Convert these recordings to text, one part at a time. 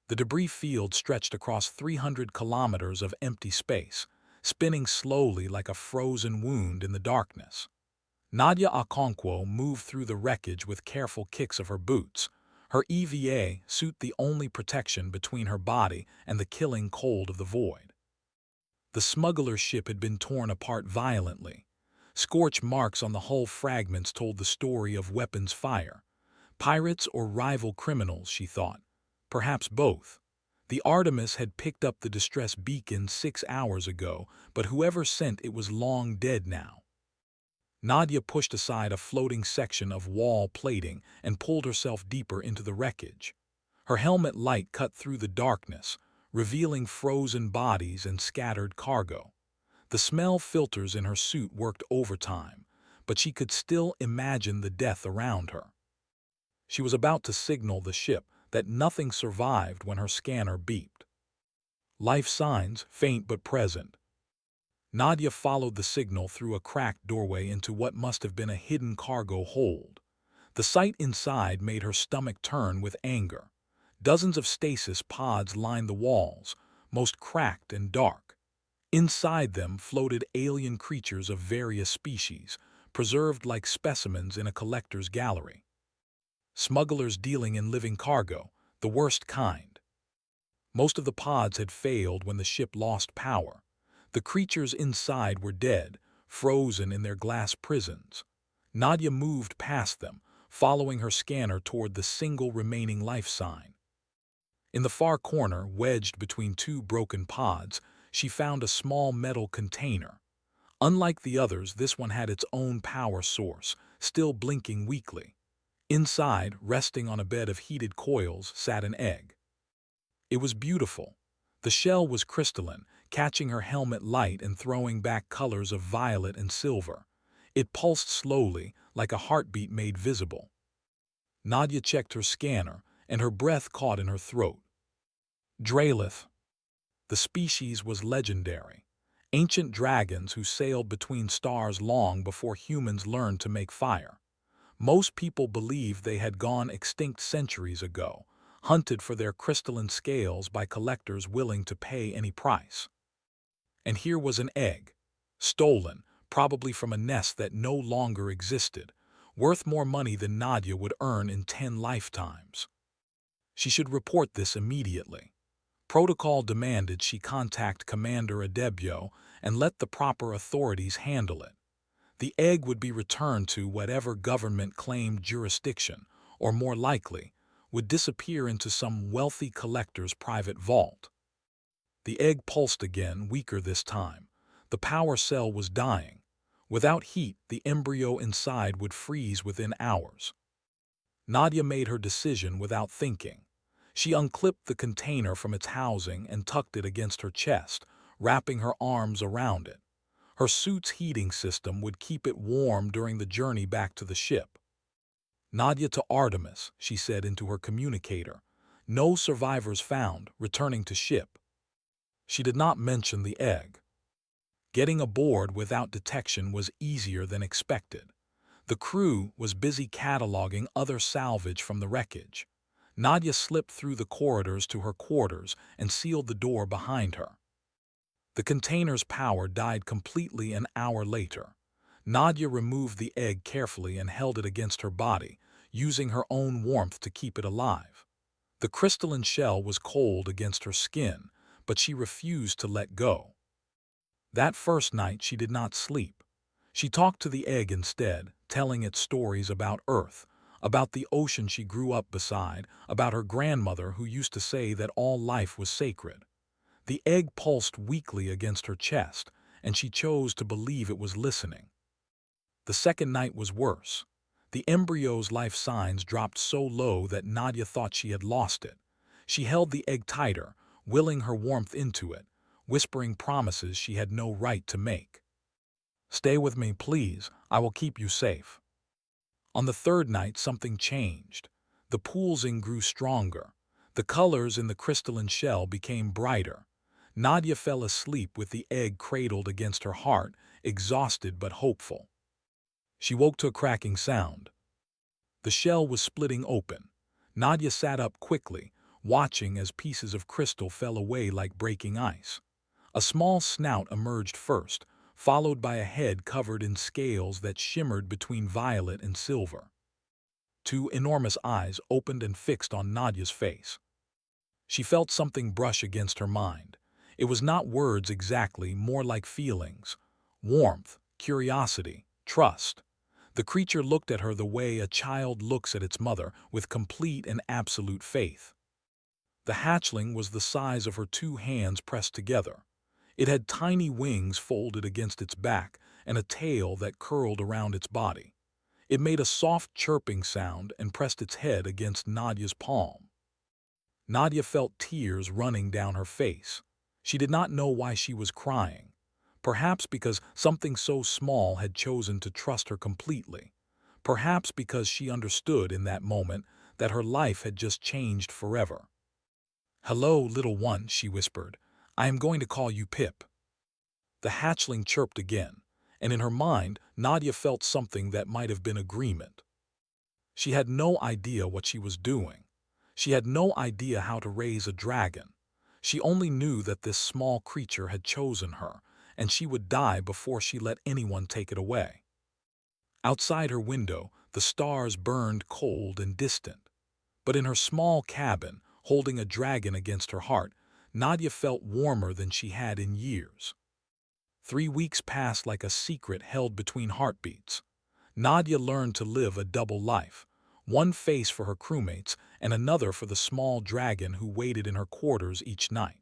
The debris field stretched across 300 kilometers of empty space, spinning slowly like a frozen wound in the darkness. Nadia Okonkwo moved through the wreckage with careful kicks of her boots, her EVA suit the only protection between her body and the killing cold of the void. The smuggler's ship had been torn apart violently. Scorch marks on the hull fragments told the story of weapons fire. Pirates or rival criminals, she thought. Perhaps both. The Artemis had picked up the distress beacon 6 hours ago, but whoever sent it was long dead now. Nadia pushed aside a floating section of wall plating and pulled herself deeper into the wreckage. Her helmet light cut through the darkness, revealing frozen bodies and scattered cargo. The smell filters in her suit worked overtime, but she could still imagine the death around her. She was about to signal the ship that nothing survived when her scanner beeped. Life signs, faint but present. Nadia followed the signal through a cracked doorway into what must have been a hidden cargo hold. The sight inside made her stomach turn with anger. Dozens of stasis pods lined the walls, most cracked and dark. Inside them floated alien creatures of various species, preserved like specimens in a collector's gallery. Smugglers dealing in living cargo, the worst kind. Most of the pods had failed when the ship lost power. The creatures inside were dead, frozen in their glass prisons. Nadia moved past them, following her scanner toward the single remaining life sign. In the far corner, wedged between two broken pods, she found a small metal container. Unlike the others, this one had its own power source, still blinking weakly. Inside, resting on a bed of heated coils, sat an egg. It was beautiful. The shell was crystalline, catching her helmet light and throwing back colors of violet and silver. It pulsed slowly, like a heartbeat made visible. Nadia checked her scanner, and her breath caught in her throat. Dralith. The species was legendary. Ancient dragons who sailed between stars long before humans learned to make fire. Most people believed they had gone extinct centuries ago, hunted for their crystalline scales by collectors willing to pay any price. And here was an egg, stolen, probably from a nest that no longer existed, worth more money than Nadia would earn in 10 lifetimes. She should report this immediately. Protocol demanded she contact Commander Adebyo and let the proper authorities handle it. The egg would be returned to whatever government claimed jurisdiction, or more likely, would disappear into some wealthy collector's private vault. The egg pulsed again, weaker this time. The power cell was dying. Without heat, the embryo inside would freeze within hours. Nadia made her decision without thinking. She unclipped the container from its housing and tucked it against her chest, wrapping her arms around it. Her suit's heating system would keep it warm during the journey back to the ship. Nadia to Artemis, she said into her communicator. No survivors found, returning to ship. She did not mention the egg. Getting aboard without detection was easier than expected. The crew was busy cataloging other salvage from the wreckage. Nadia slipped through the corridors to her quarters and sealed the door behind her. The container's power died completely an hour later. Nadia removed the egg carefully and held it against her body, using her own warmth to keep it alive. The crystalline shell was cold against her skin, but she refused to let go. That first night she did not sleep. She talked to the egg instead, telling it stories about Earth, about the ocean she grew up beside, about her grandmother who used to say that all life was sacred. The egg pulsed weakly against her chest, and she chose to believe it was listening. The second night was worse. The embryo's life signs dropped so low that Nadia thought she had lost it. She held the egg tighter, willing her warmth into it, whispering promises she had no right to make. "Stay with me, please. I will keep you safe." On the third night, something changed. The pulsing grew stronger. The colors in the crystalline shell became brighter. Nadia fell asleep with the egg cradled against her heart, exhausted but hopeful. She woke to a cracking sound. The shell was splitting open. Nadia sat up quickly, watching as pieces of crystal fell away like breaking ice. A small snout emerged first, followed by a head covered in scales that shimmered between violet and silver. Two enormous eyes opened and fixed on Nadia's face. She felt something brush against her mind. It was not words exactly, more like feelings. Warmth, curiosity, trust. The creature looked at her the way a child looks at its mother, with complete and absolute faith. The hatchling was the size of her two hands pressed together. It had tiny wings folded against its back and a tail that curled around its body. It made a soft chirping sound and pressed its head against Nadia's palm. Nadia felt tears running down her face. She did not know why she was crying. Perhaps because something so small had chosen to trust her completely. Perhaps because she understood in that moment that her life had just changed forever. "Hello, little one," she whispered. "I am going to call you Pip." The hatchling chirped again, and in her mind, Nadia felt something that might have been agreement. She had no idea what she was doing. She had no idea how to raise a dragon. She only knew that this small creature had chosen her, and she would die before she let anyone take it away. Outside her window, the stars burned cold and distant. But in her small cabin, holding a dragon against her heart, Nadia felt warmer than she had in years. 3 weeks passed like a secret held between heartbeats. Nadia learned to live a double life, one face for her crewmates and another for the small dragon who waited in her quarters each night.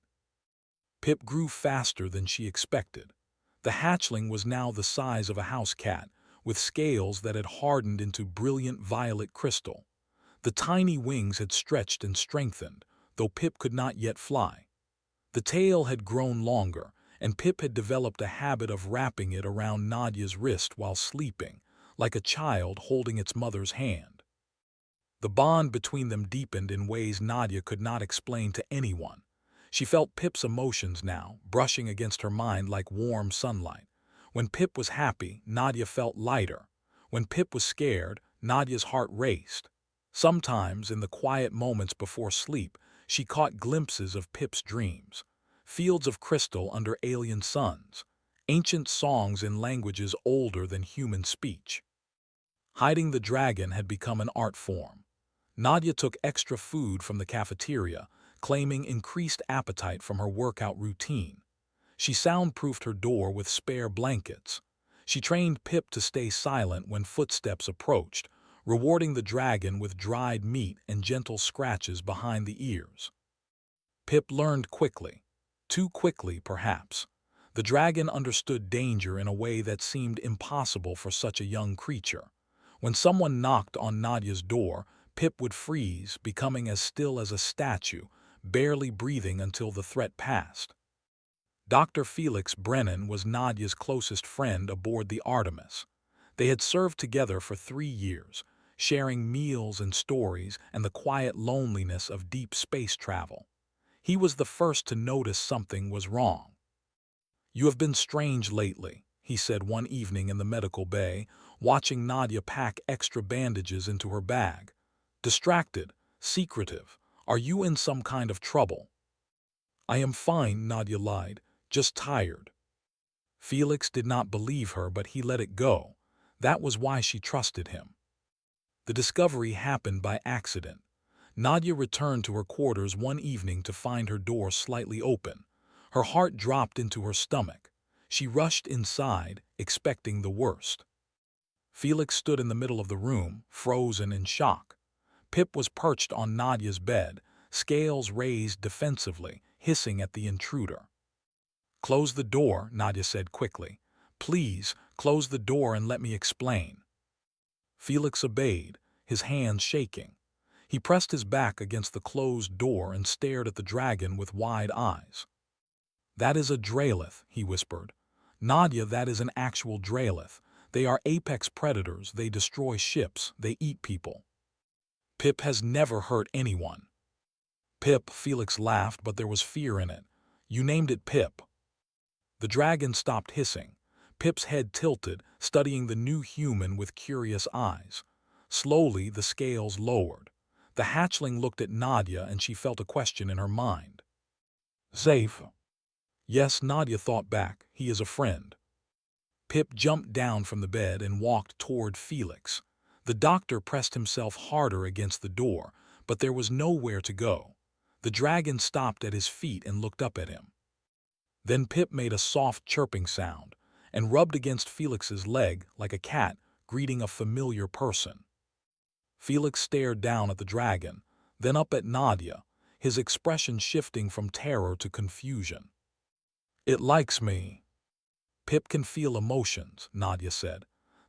Pip grew faster than she expected. The hatchling was now the size of a house cat, with scales that had hardened into brilliant violet crystal. The tiny wings had stretched and strengthened, though Pip could not yet fly. The tail had grown longer, and Pip had developed a habit of wrapping it around Nadia's wrist while sleeping, like a child holding its mother's hand. The bond between them deepened in ways Nadia could not explain to anyone. She felt Pip's emotions now, brushing against her mind like warm sunlight. When Pip was happy, Nadia felt lighter. When Pip was scared, Nadia's heart raced. Sometimes, in the quiet moments before sleep, she caught glimpses of Pip's dreams. Fields of crystal under alien suns. Ancient songs in languages older than human speech. Hiding the dragon had become an art form. Nadia took extra food from the cafeteria, claiming increased appetite from her workout routine. She soundproofed her door with spare blankets. She trained Pip to stay silent when footsteps approached, rewarding the dragon with dried meat and gentle scratches behind the ears. Pip learned quickly. Too quickly, perhaps. The dragon understood danger in a way that seemed impossible for such a young creature. When someone knocked on Nadia's door, Pip would freeze, becoming as still as a statue, barely breathing until the threat passed. Dr. Felix Brennan was Nadia's closest friend aboard the Artemis. They had served together for 3 years, sharing meals and stories and the quiet loneliness of deep space travel. He was the first to notice something was wrong. "You have been strange lately," he said one evening in the medical bay, watching Nadia pack extra bandages into her bag. "Distracted, secretive. Are you in some kind of trouble?" "I am fine," Nadia lied, "just tired." Felix did not believe her, but he let it go. That was why she trusted him. The discovery happened by accident. Nadia returned to her quarters one evening to find her door slightly open. Her heart dropped into her stomach. She rushed inside, expecting the worst. Felix stood in the middle of the room, frozen in shock. Pip was perched on Nadia's bed, scales raised defensively, hissing at the intruder. "Close the door," Nadia said quickly. "Please, close the door and let me explain." Felix obeyed, his hands shaking. He pressed his back against the closed door and stared at the dragon with wide eyes. "That is a Dralith," he whispered. "Nadia, that is an actual Dralith. They are apex predators, they destroy ships, they eat people." "Pip has never hurt anyone." "Pip," Felix laughed, but there was fear in it. "You named it Pip." The dragon stopped hissing. Pip's head tilted, studying the new human with curious eyes. Slowly, the scales lowered. The hatchling looked at Nadia and she felt a question in her mind. Safe? Yes, Nadia thought back. He is a friend. Pip jumped down from the bed and walked toward Felix. The doctor pressed himself harder against the door, but there was nowhere to go. The dragon stopped at his feet and looked up at him. Then Pip made a soft chirping sound and rubbed against Felix's leg like a cat greeting a familiar person. Felix stared down at the dragon, then up at Nadia, his expression shifting from terror to confusion. It likes me. Pip can feel emotions, Nadia said.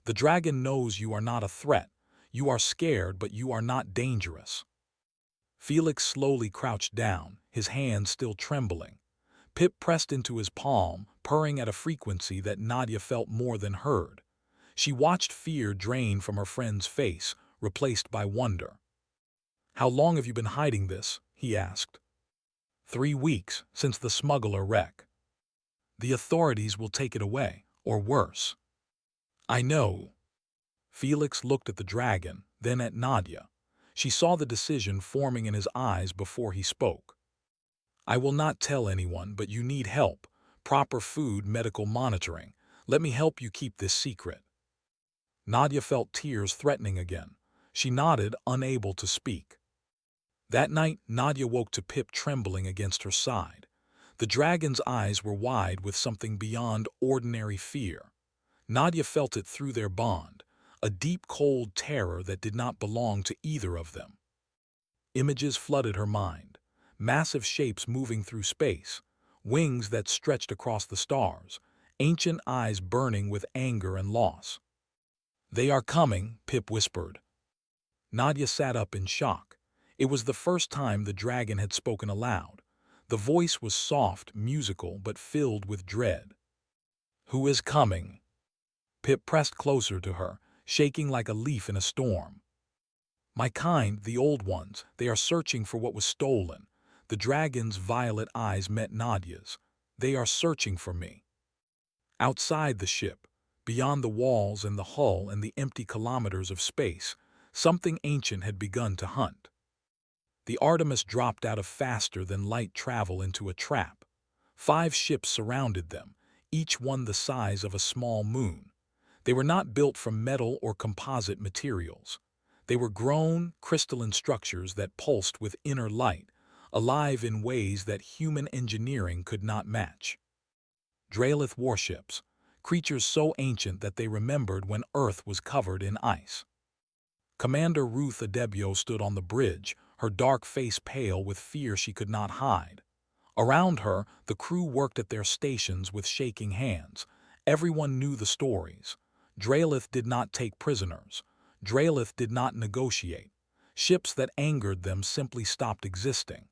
The dragon knows you are not a threat. You are scared, but you are not dangerous. Felix slowly crouched down, his hands still trembling. Pip pressed into his palm, purring at a frequency that Nadia felt more than heard. She watched fear drain from her friend's face, replaced by wonder. How long have you been hiding this? He asked. 3 weeks, since the smuggler wreck. The authorities will take it away, or worse. I know. Felix looked at the dragon, then at Nadia. She saw the decision forming in his eyes before he spoke. I will not tell anyone, but you need help. Proper food, medical monitoring. Let me help you keep this secret. Nadia felt tears threatening again. She nodded, unable to speak. That night, Nadia woke to Pip trembling against her side. The dragon's eyes were wide with something beyond ordinary fear. Nadia felt it through their bond, a deep cold terror that did not belong to either of them. Images flooded her mind, massive shapes moving through space, wings that stretched across the stars, ancient eyes burning with anger and loss. They are coming, Pip whispered. Nadia sat up in shock. It was the first time the dragon had spoken aloud. The voice was soft, musical, but filled with dread. Who is coming? Pip pressed closer to her, shaking like a leaf in a storm. My kind, the old ones, they are searching for what was stolen. The dragon's violet eyes met Nadia's. They are searching for me. Outside the ship, beyond the walls and the hull and the empty kilometers of space, something ancient had begun to hunt. The Artemis dropped out of faster-than-light travel into a trap. 5 ships surrounded them, each one the size of a small moon. They were not built from metal or composite materials. They were grown, crystalline structures that pulsed with inner light, alive in ways that human engineering could not match. Dralith warships, creatures so ancient that they remembered when Earth was covered in ice. Commander Ruth Adebio stood on the bridge, her dark face pale with fear she could not hide. Around her, the crew worked at their stations with shaking hands. Everyone knew the stories. Dralith did not take prisoners. Dralith did not negotiate. Ships that angered them simply stopped existing.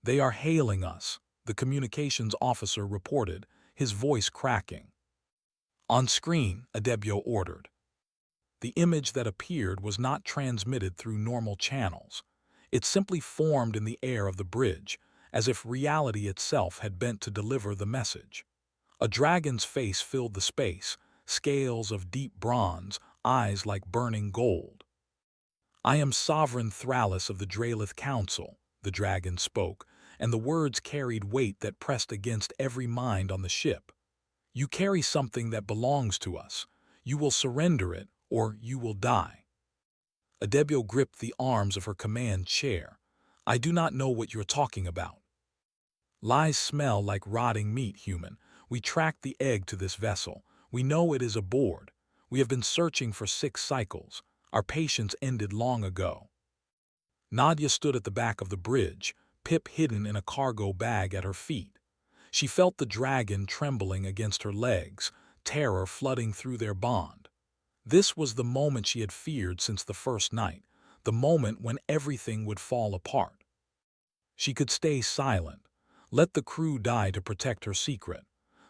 They are hailing us, the communications officer reported, his voice cracking. On screen, Adebio ordered. The image that appeared was not transmitted through normal channels. It simply formed in the air of the bridge, as if reality itself had bent to deliver the message. A dragon's face filled the space, scales of deep bronze, eyes like burning gold. I am Sovereign Thrallus of the Dralith Council, the dragon spoke, and the words carried weight that pressed against every mind on the ship. You carry something that belongs to us. You will surrender it, or you will die. Adebio gripped the arms of her command chair. I do not know what you are talking about. Lies smell like rotting meat, human. We tracked the egg to this vessel. We know it is aboard. We have been searching for 6 cycles. Our patience ended long ago. Nadia stood at the back of the bridge, Pip hidden in a cargo bag at her feet. She felt the dragon trembling against her legs, terror flooding through their bond. This was the moment she had feared since the first night, the moment when everything would fall apart. She could stay silent, let the crew die to protect her secret.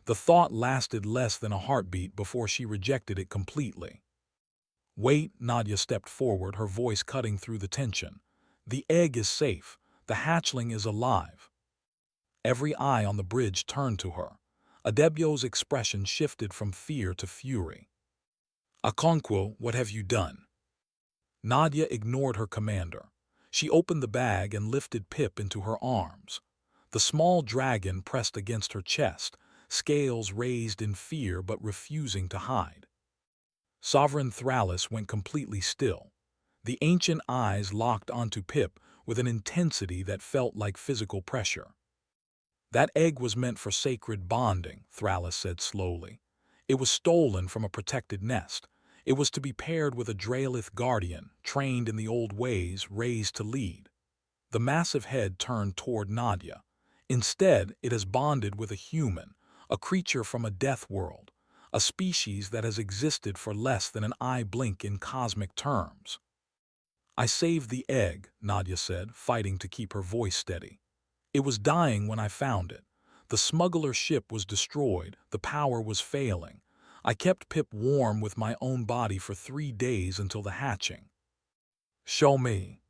The thought lasted less than a heartbeat before she rejected it completely. Wait, Nadia stepped forward, her voice cutting through the tension. The egg is safe. The hatchling is alive. Every eye on the bridge turned to her. Adebio's expression shifted from fear to fury. Okonkwo, what have you done? Nadia ignored her commander. She opened the bag and lifted Pip into her arms. The small dragon pressed against her chest, scales raised in fear but refusing to hide. Sovereign Thrallus went completely still. The ancient eyes locked onto Pip with an intensity that felt like physical pressure. "That egg was meant for sacred bonding," Thrallus said slowly. "It was stolen from a protected nest. It was to be paired with a Draelith guardian, trained in the old ways, raised to lead." The massive head turned toward Nadia. "Instead, it has bonded with a human, a creature from a death world, a species that has existed for less than an eye blink in cosmic terms." "I saved the egg," Nadia said, fighting to keep her voice steady. "It was dying when I found it. The smuggler ship was destroyed, the power was failing. I kept Pip warm with my own body for 3 days until the hatching." "Show me."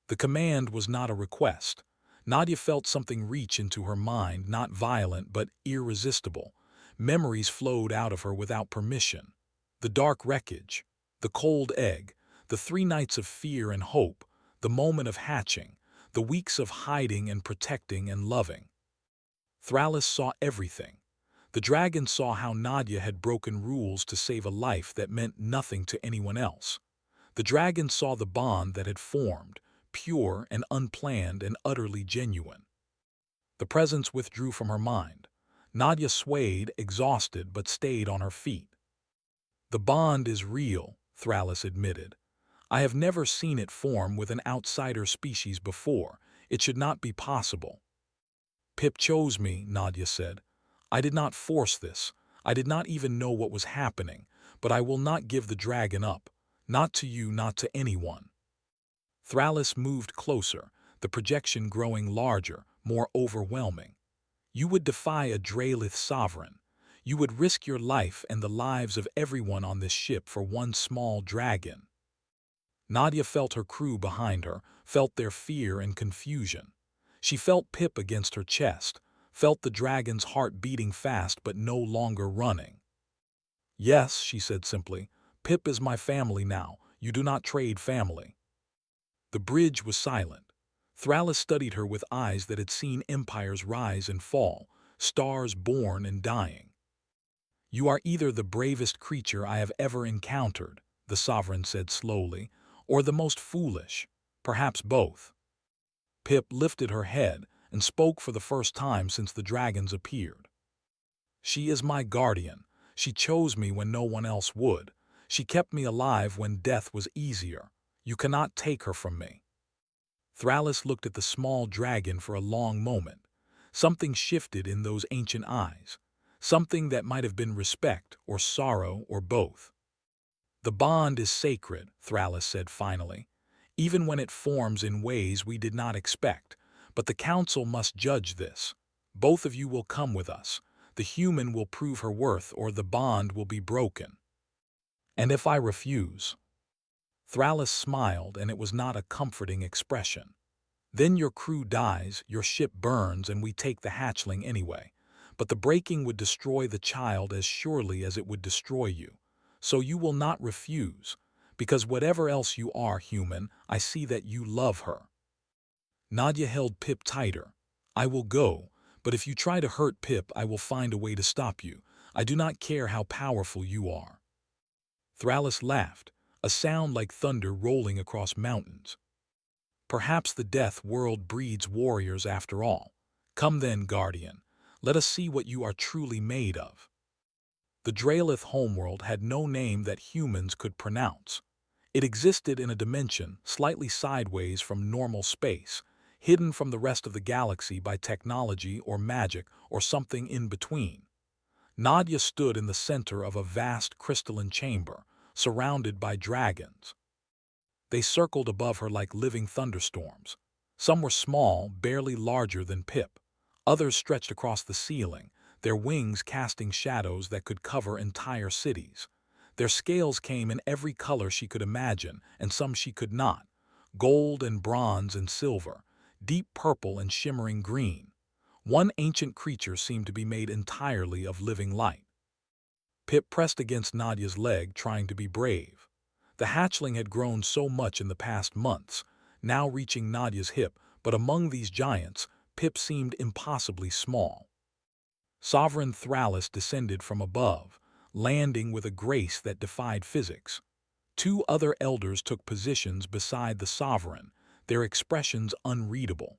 The command was not a request. Nadia felt something reach into her mind, not violent but irresistible. Memories flowed out of her without permission. The dark wreckage, the cold egg, the 3 nights of fear and hope, the moment of hatching, the weeks of hiding and protecting and loving. Thrallus saw everything. The dragon saw how Nadia had broken rules to save a life that meant nothing to anyone else. The dragon saw the bond that had formed, pure and unplanned and utterly genuine. The presence withdrew from her mind. Nadia swayed, exhausted, but stayed on her feet. "The bond is real," Thrallus admitted. "I have never seen it form with an outsider species before. It should not be possible." "Pip chose me," Nadia said. "I did not force this. I did not even know what was happening, but I will not give the dragon up. Not to you, not to anyone." Thrallus moved closer, the projection growing larger, more overwhelming. "You would defy a Draelith sovereign. You would risk your life and the lives of everyone on this ship for one small dragon." Nadia felt her crew behind her, felt their fear and confusion. She felt Pip against her chest, felt the dragon's heart beating fast but no longer running. "Yes," she said simply, "Pip is my family now. You do not trade family." The bridge was silent. Thrallus studied her with eyes that had seen empires rise and fall, stars born and dying. "You are either the bravest creature I have ever encountered," the sovereign said slowly, "or the most foolish, perhaps both." Pip lifted her head and spoke for the first time since the dragons appeared. "She is my guardian. She chose me when no one else would. She kept me alive when death was easier. You cannot take her from me." Thrallus looked at the small dragon for a long moment. Something shifted in those ancient eyes. Something that might have been respect or sorrow or both. "The bond is sacred," Thrallus said finally, "even when it forms in ways we did not expect. But the council must judge this. Both of you will come with us. The human will prove her worth or the bond will be broken." "And if I refuse?" Thrallus smiled, and it was not a comforting expression. "Then your crew dies, your ship burns, and we take the hatchling anyway. But the breaking would destroy the child as surely as it would destroy you. So you will not refuse, because whatever else you are, human, I see that you love her." Nadia held Pip tighter. "I will go, but if you try to hurt Pip, I will find a way to stop you. I do not care how powerful you are." Thrallus laughed, a sound like thunder rolling across mountains. "Perhaps the death world breeds warriors after all. Come then, guardian. Let us see what you are truly made of." The Draelith homeworld had no name that humans could pronounce. It existed in a dimension slightly sideways from normal space, hidden from the rest of the galaxy by technology or magic or something in between. Nadia stood in the center of a vast crystalline chamber, surrounded by dragons. They circled above her like living thunderstorms. Some were small, barely larger than Pip. Others stretched across the ceiling, their wings casting shadows that could cover entire cities. Their scales came in every color she could imagine, and some she could not. Gold and bronze and silver, deep purple and shimmering green. One ancient creature seemed to be made entirely of living light. Pip pressed against Nadia's leg, trying to be brave. The hatchling had grown so much in the past months. now reaching Nadia's hip, but among these giants, Pip seemed impossibly small. Sovereign Thrallus descended from above, landing with a grace that defied physics. Two other elders took positions beside the sovereign, their expressions unreadable.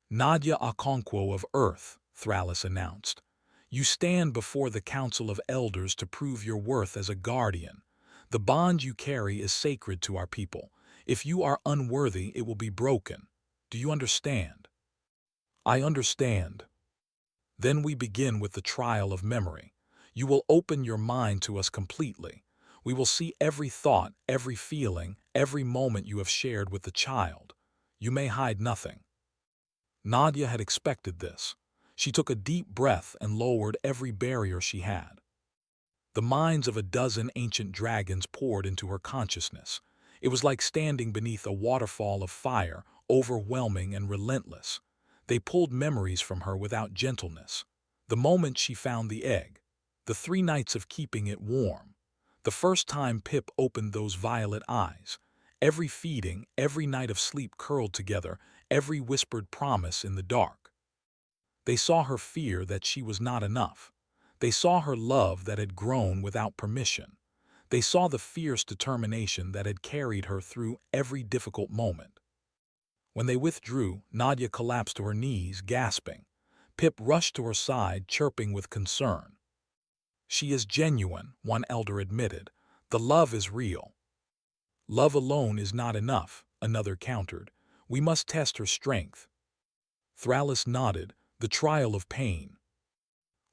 "Nadia Okonkwo of Earth," Thrallus announced. "You stand before the Council of Elders to prove your worth as a guardian. The bond you carry is sacred to our people. If you are unworthy, it will be broken. Do you understand?" "I understand." "Then we begin with the trial of memory. You will open your mind to us completely. We will see every thought, every feeling, every moment you have shared with the child. You may hide nothing." Nadia had expected this. She took a deep breath and lowered every barrier she had. The minds of a dozen ancient dragons poured into her consciousness. It was like standing beneath a waterfall of fire, overwhelming and relentless. They pulled memories from her without gentleness. The moment she found the egg, the 3 nights of keeping it warm, the first time Pip opened those violet eyes, every feeding, every night of sleep curled together, every whispered promise in the dark. They saw her fear that she was not enough. They saw her love that had grown without permission. They saw the fierce determination that had carried her through every difficult moment. When they withdrew, Nadia collapsed to her knees, gasping. Pip rushed to her side, chirping with concern. "She is genuine," one elder admitted. "The love is real." "Love alone is not enough," another countered. "We must test her strength." Thrallus nodded. "The trial of pain."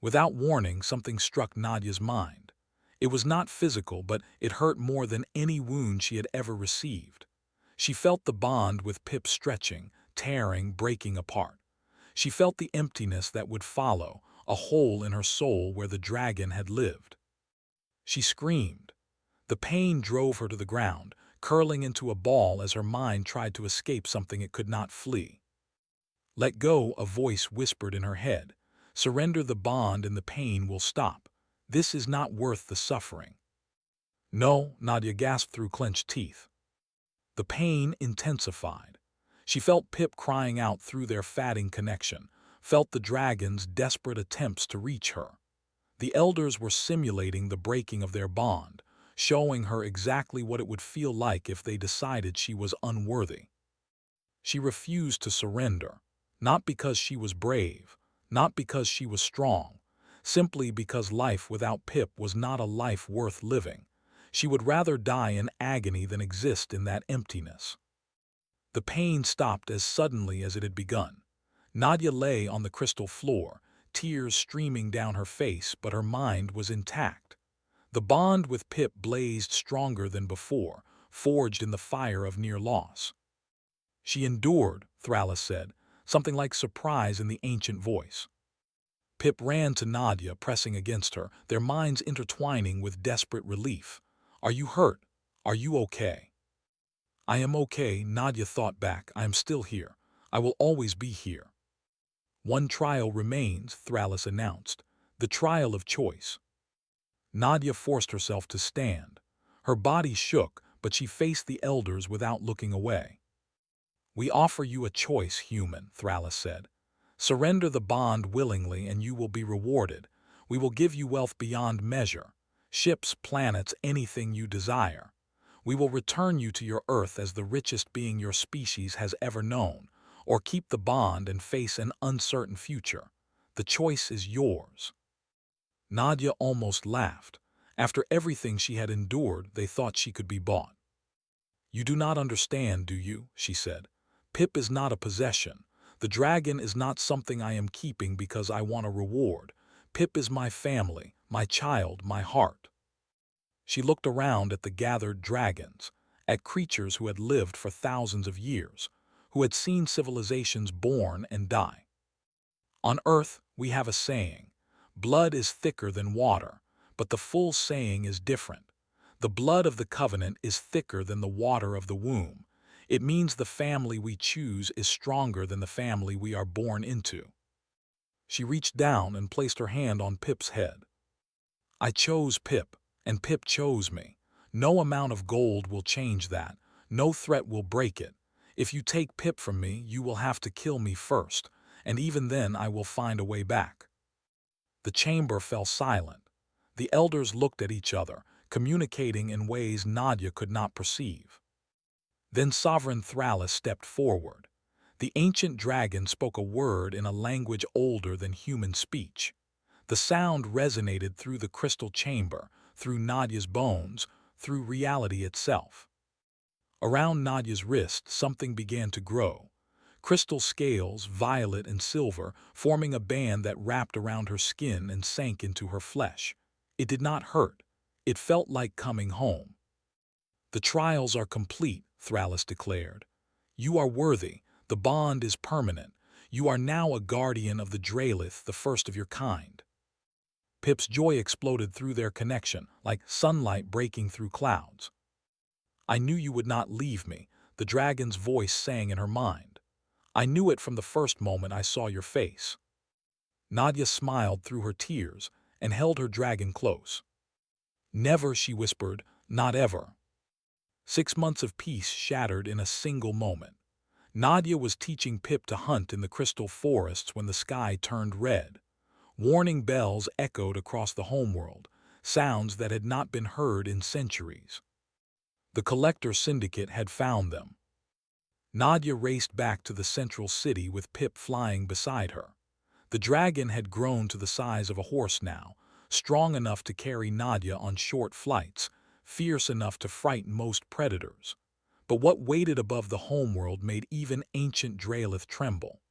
Without warning, something struck Nadia's mind. It was not physical, but it hurt more than any wound she had ever received. She felt the bond with Pip stretching, tearing, breaking apart. She felt the emptiness that would follow, a hole in her soul where the dragon had lived. She screamed. The pain drove her to the ground, curling into a ball as her mind tried to escape something it could not flee. "Let go," a voice whispered in her head. "Surrender the bond and the pain will stop. This is not worth the suffering." "No," Nadia gasped through clenched teeth. The pain intensified. She felt Pip crying out through their fatting connection, felt the dragon's desperate attempts to reach her. The elders were simulating the breaking of their bond, showing her exactly what it would feel like if they decided she was unworthy. She refused to surrender, not because she was brave, not because she was strong, simply because life without Pip was not a life worth living. She would rather die in agony than exist in that emptiness. The pain stopped as suddenly as it had begun. Nadia lay on the crystal floor, tears streaming down her face, but her mind was intact. The bond with Pip blazed stronger than before, forged in the fire of near loss. "She endured," Thrallus said, something like surprise in the ancient voice. Pip ran to Nadia, pressing against her, their minds intertwining with desperate relief. "Are you hurt? Are you okay?" "I am okay," Nadia thought back. "I am still here. I will always be here." "One trial remains," Thrallus announced. "The trial of choice." Nadia forced herself to stand. Her body shook, but she faced the elders without looking away. "We offer you a choice, human," Thrallus said. "Surrender the bond willingly and you will be rewarded. We will give you wealth beyond measure. Ships, planets, anything you desire. We will return you to your Earth as the richest being your species has ever known, or keep the bond and face an uncertain future. The choice is yours." Nadia almost laughed. After everything she had endured, they thought she could be bought. "You do not understand, do you?" she said. "Pip is not a possession. The dragon is not something I am keeping because I want a reward. Pip is my family, my child, my heart." She looked around at the gathered dragons, at creatures who had lived for thousands of years, who had seen civilizations born and die. "On Earth, we have a saying, blood is thicker than water, but the full saying is different. The blood of the covenant is thicker than the water of the womb. It means the family we choose is stronger than the family we are born into." She reached down and placed her hand on Pip's head. "I chose Pip, and Pip chose me. No amount of gold will change that. No threat will break it. If you take Pip from me, you will have to kill me first, and even then I will find a way back." The chamber fell silent. The elders looked at each other, communicating in ways Nadia could not perceive. Then Sovereign Thrallus stepped forward. The ancient dragon spoke a word in a language older than human speech. The sound resonated through the crystal chamber, through Nadia's bones, through reality itself. Around Nadia's wrist, something began to grow. Crystal scales, violet and silver, forming a band that wrapped around her skin and sank into her flesh. It did not hurt. It felt like coming home. "The trials are complete," Thrallus declared. "You are worthy. The bond is permanent. You are now a guardian of the Draelith, the first of your kind." Pip's joy exploded through their connection, like sunlight breaking through clouds. "I knew you would not leave me," the dragon's voice sang in her mind. "I knew it from the first moment I saw your face." Nadia smiled through her tears and held her dragon close. "Never," she whispered, "not ever." 6 months of peace shattered in a single moment. Nadia was teaching Pip to hunt in the crystal forests when the sky turned red. Warning bells echoed across the homeworld, sounds that had not been heard in centuries. The Collector Syndicate had found them. Nadia raced back to the central city with Pip flying beside her. The dragon had grown to the size of a horse now, strong enough to carry Nadia on short flights, fierce enough to frighten most predators. But what waited above the homeworld made even ancient Draelith tremble.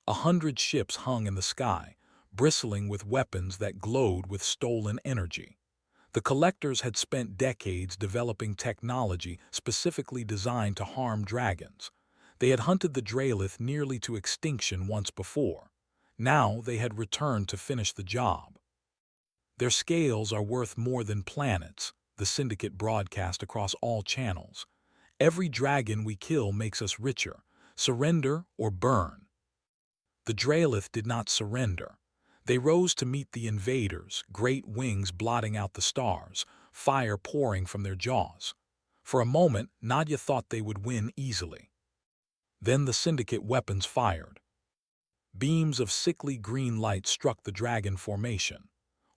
100 ships hung in the sky, bristling with weapons that glowed with stolen energy. The collectors had spent decades developing technology specifically designed to harm dragons. They had hunted the Draelith nearly to extinction once before. Now they had returned to finish the job. "Their scales are worth more than planets," the Syndicate broadcast across all channels. "Every dragon we kill makes us richer. Surrender or burn." The Draelith did not surrender. They rose to meet the invaders, great wings blotting out the stars, fire pouring from their jaws. For a moment, Nadia thought they would win easily. Then the Syndicate weapons fired. Beams of sickly green light struck the dragon formation.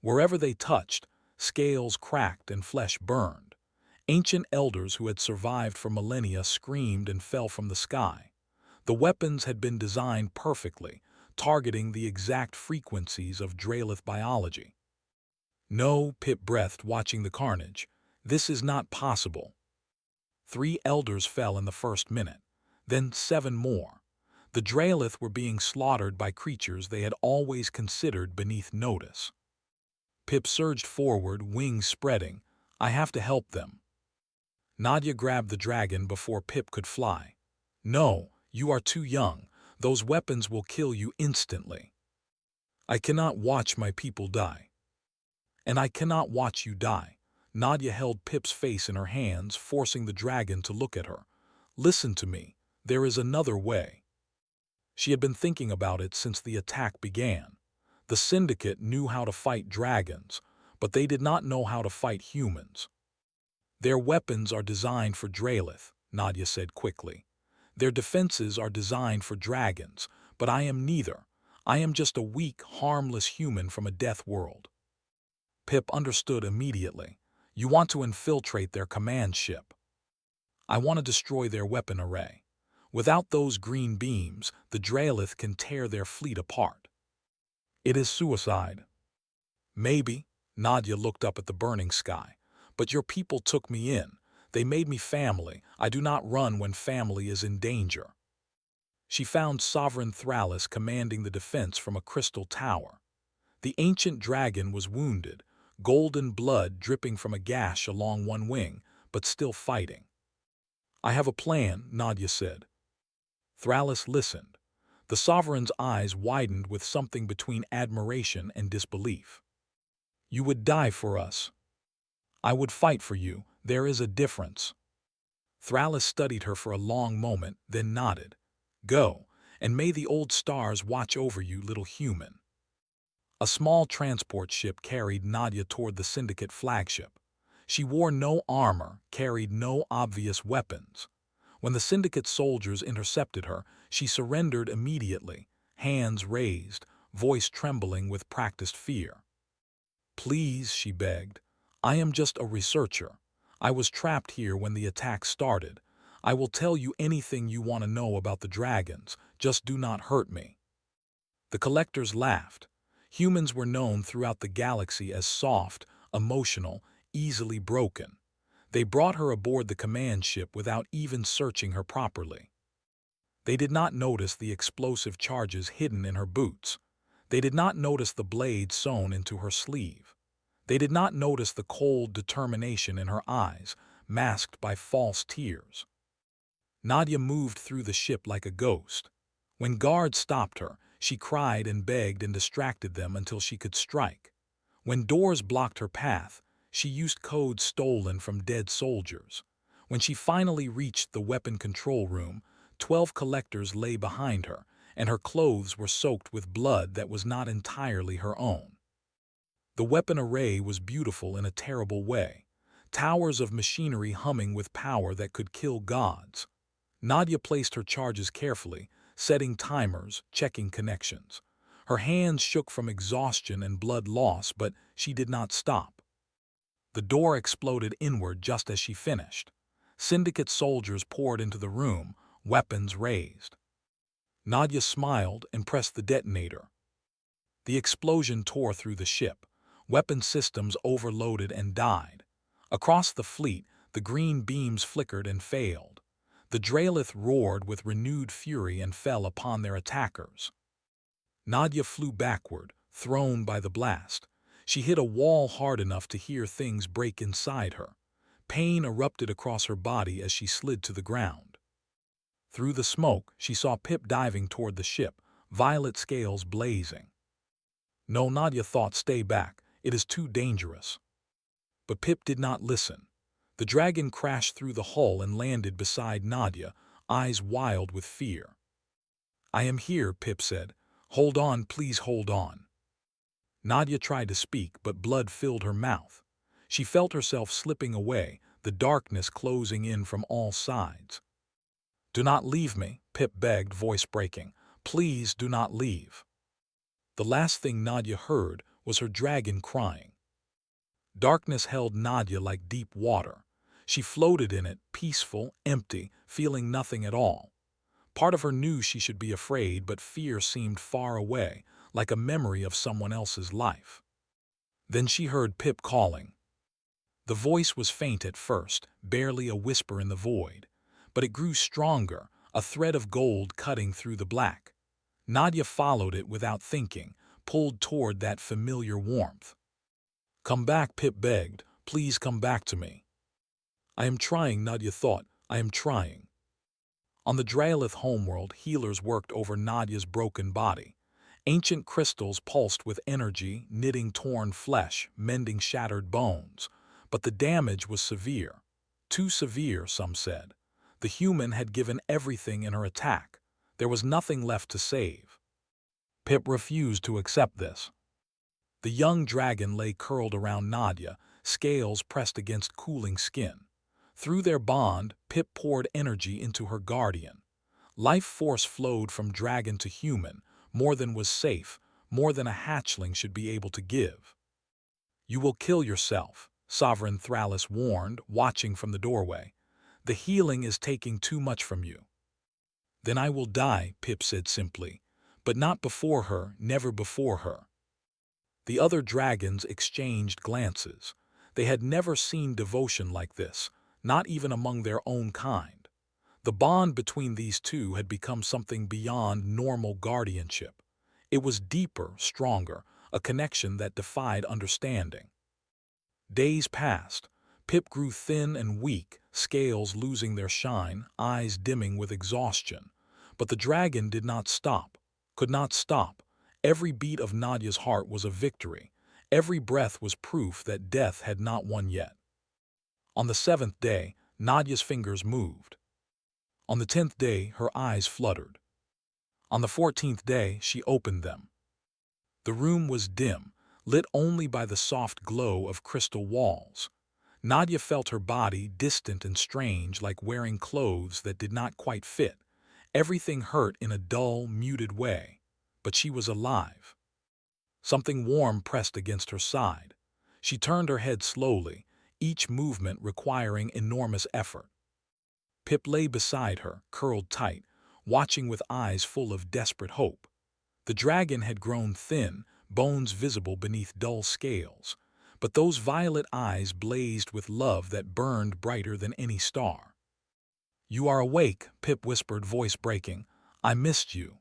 Wherever they touched, scales cracked and flesh burned. Ancient elders who had survived for millennia screamed and fell from the sky. The weapons had been designed perfectly, targeting the exact frequencies of Draelith biology. "No," Pip breathed, watching the carnage. "This is not possible." 3 elders fell in the first minute, then 7 more. The Draelith were being slaughtered by creatures they had always considered beneath notice. Pip surged forward, wings spreading. "I have to help them." Nadia grabbed the dragon before Pip could fly. "No, you are too young. Those weapons will kill you instantly." "I cannot watch my people die." "And I cannot watch you die." Nadia held Pip's face in her hands, forcing the dragon to look at her. "Listen to me. There is another way." She had been thinking about it since the attack began. The Syndicate knew how to fight dragons, but they did not know how to fight humans. "Their weapons are designed for Draelith," Nadia said quickly. "Their defenses are designed for dragons, but I am neither. I am just a weak, harmless human from a death world." Pip understood immediately. "You want to infiltrate their command ship." "I want to destroy their weapon array. Without those green beams, the Draelith can tear their fleet apart." "It is suicide." "Maybe." Nadia looked up at the burning sky. "But your people took me in. They made me family. I do not run when family is in danger." She found Sovereign Thrallus commanding the defense from a crystal tower. The ancient dragon was wounded, golden blood dripping from a gash along one wing, but still fighting. "I have a plan," Nadia said. Thrallus listened. The Sovereign's eyes widened with something between admiration and disbelief. "You would die for us." "I would fight for you. There is a difference." Thrallus studied her for a long moment, then nodded. "Go, and may the old stars watch over you, little human." A small transport ship carried Nadia toward the Syndicate flagship. She wore no armor, carried no obvious weapons. When the Syndicate soldiers intercepted her, she surrendered immediately, hands raised, voice trembling with practiced fear. "Please," she begged. "I am just a researcher. I was trapped here when the attack started. I will tell you anything you want to know about the dragons. Just do not hurt me." The collectors laughed. Humans were known throughout the galaxy as soft, emotional, easily broken. They brought her aboard the command ship without even searching her properly. They did not notice the explosive charges hidden in her boots. They did not notice the blade sewn into her sleeve. They did not notice the cold determination in her eyes, masked by false tears. Nadia moved through the ship like a ghost. When guards stopped her, she cried and begged and distracted them until she could strike. When doors blocked her path, she used codes stolen from dead soldiers. When she finally reached the weapon control room, 12 collectors lay behind her, and her clothes were soaked with blood that was not entirely her own. The weapon array was beautiful in a terrible way. Towers of machinery humming with power that could kill gods. Nadia placed her charges carefully, setting timers, checking connections. Her hands shook from exhaustion and blood loss, but she did not stop. The door exploded inward just as she finished. Syndicate soldiers poured into the room, weapons raised. Nadia smiled and pressed the detonator. The explosion tore through the ship. Weapon systems overloaded and died. Across the fleet, the green beams flickered and failed. The Draelith roared with renewed fury and fell upon their attackers. Nadia flew backward, thrown by the blast. She hit a wall hard enough to hear things break inside her. Pain erupted across her body as she slid to the ground. Through the smoke, she saw Pip diving toward the ship, violet scales blazing. "No," Nadia thought, "stay back. It is too dangerous." But Pip did not listen. The dragon crashed through the hull and landed beside Nadia, eyes wild with fear. "I am here," Pip said. "Hold on, please hold on." Nadia tried to speak, but blood filled her mouth. She felt herself slipping away, the darkness closing in from all sides. "Do not leave me," Pip begged, voice breaking. "Please do not leave." The last thing Nadia heard was her dragon crying. Darkness held Nadia like deep water. She floated in it, peaceful, empty, feeling nothing at all. Part of her knew she should be afraid, but fear seemed far away, like a memory of someone else's life. Then she heard Pip calling. The voice was faint at first, barely a whisper in the void, but it grew stronger, a thread of gold cutting through the black. Nadia followed it without thinking, pulled toward that familiar warmth. "Come back," Pip begged. "Please come back to me." "I am trying," Nadia thought. "I am trying." On the Draelith homeworld, healers worked over Nadia's broken body. Ancient crystals pulsed with energy, knitting torn flesh, mending shattered bones. But the damage was severe. Too severe, some said. The human had given everything in her attack. There was nothing left to save. Pip refused to accept this. The young dragon lay curled around Nadia, scales pressed against cooling skin. Through their bond, Pip poured energy into her guardian. Life force flowed from dragon to human, more than was safe, more than a hatchling should be able to give. "You will kill yourself," Sovereign Thrallus warned, watching from the doorway. "The healing is taking too much from you." "Then I will die," Pip said simply. "But not before her, never before her." The other dragons exchanged glances. They had never seen devotion like this, not even among their own kind. The bond between these two had become something beyond normal guardianship. It was deeper, stronger, a connection that defied understanding. Days passed. Pip grew thin and weak, scales losing their shine, eyes dimming with exhaustion. But the dragon did not stop, could not stop. Every beat of Nadia's heart was a victory. Every breath was proof that death had not won yet. On the 7th day, Nadia's fingers moved. On the 10th day, her eyes fluttered. On the 14th day, she opened them. The room was dim, lit only by the soft glow of crystal walls. Nadia felt her body distant and strange, like wearing clothes that did not quite fit. Everything hurt in a dull, muted way, but she was alive. Something warm pressed against her side. She turned her head slowly, each movement requiring enormous effort. Pip lay beside her, curled tight, watching with eyes full of desperate hope. The dragon had grown thin, bones visible beneath dull scales, but those violet eyes blazed with love that burned brighter than any star. "You are awake," Pip whispered, voice breaking. "I missed you."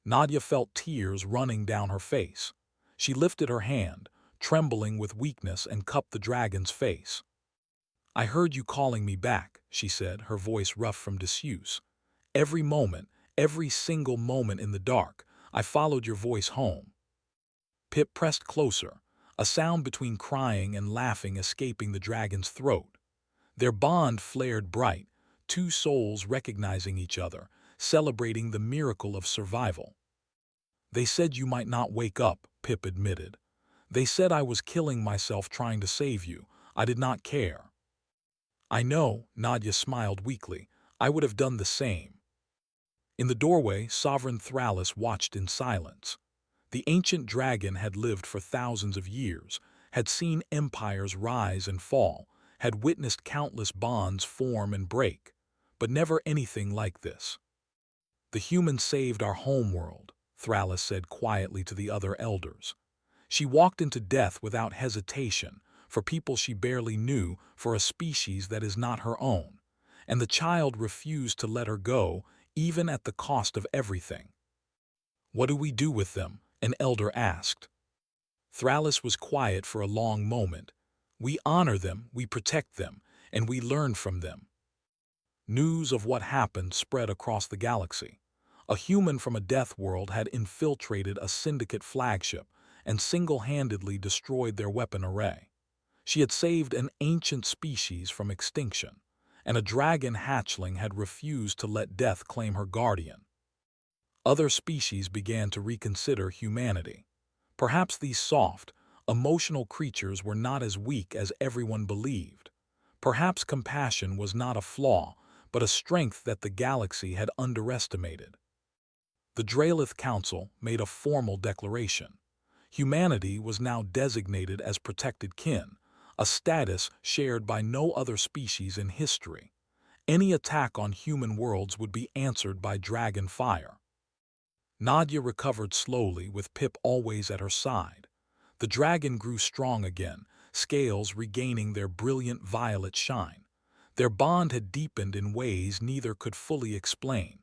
Nadia felt tears running down her face. She lifted her hand, trembling with weakness, and cupped the dragon's face. "I heard you calling me back," she said, her voice rough from disuse. "Every moment, every single moment in the dark, I followed your voice home." Pip pressed closer, a sound between crying and laughing escaping the dragon's throat. Their bond flared bright, two souls recognizing each other, celebrating the miracle of survival. "They said you might not wake up," Pip admitted. "They said I was killing myself trying to save you. I did not care." "I know," Nadia smiled weakly. "I would have done the same." In the doorway, Sovereign Thrallus watched in silence. The ancient dragon had lived for thousands of years, had seen empires rise and fall, had witnessed countless bonds form and break, but never anything like this. "The humans saved our homeworld," Thrallus said quietly to the other elders. "She walked into death without hesitation, for people she barely knew, for a species that is not her own, and the child refused to let her go, even at the cost of everything." "What do we do with them?" an elder asked. Thrallus was quiet for a long moment. "We honor them, we protect them, and we learn from them." News of what happened spread across the galaxy. A human from a death world had infiltrated a syndicate flagship and single-handedly destroyed their weapon array. She had saved an ancient species from extinction, and a dragon hatchling had refused to let death claim her guardian. Other species began to reconsider humanity. Perhaps these soft, emotional creatures were not as weak as everyone believed. Perhaps compassion was not a flaw, but a strength that the galaxy had underestimated. The Dralith Council made a formal declaration. Humanity was now designated as protected kin, a status shared by no other species in history. Any attack on human worlds would be answered by dragon fire. Nadia recovered slowly, with Pip always at her side. The dragon grew strong again, scales regaining their brilliant violet shine. Their bond had deepened in ways neither could fully explain.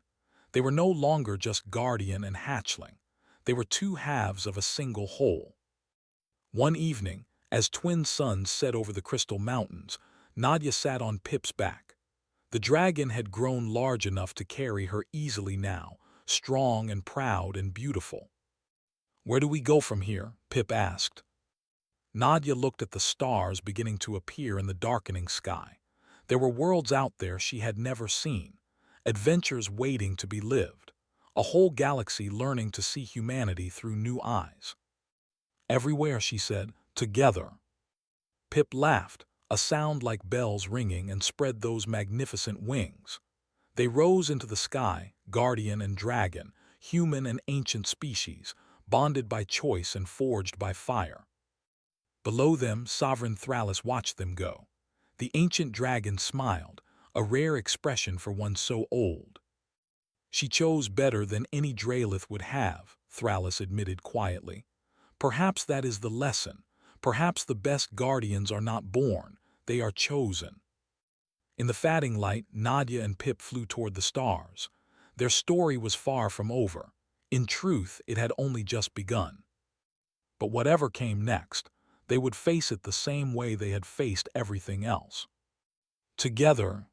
They were no longer just guardian and hatchling. They were two halves of a single whole. One evening, as twin suns set over the crystal mountains, Nadia sat on Pip's back. The dragon had grown large enough to carry her easily now, strong and proud and beautiful. "Where do we go from here?" Pip asked. Nadia looked at the stars beginning to appear in the darkening sky. There were worlds out there she had never seen, adventures waiting to be lived, a whole galaxy learning to see humanity through new eyes. "Everywhere," she said, "together." Pip laughed, a sound like bells ringing, and spread those magnificent wings. They rose into the sky, guardian and dragon, human and ancient species, bonded by choice and forged by fire. Below them, Sovereign Thrallus watched them go. The ancient dragon smiled, a rare expression for one so old. "She chose better than any Dralith would have," Thrallus admitted quietly. "Perhaps that is the lesson. Perhaps the best guardians are not born, they are chosen." In the fading light, Nadia and Pip flew toward the stars. Their story was far from over. In truth, it had only just begun. But whatever came next, they would face it the same way they had faced everything else. Together,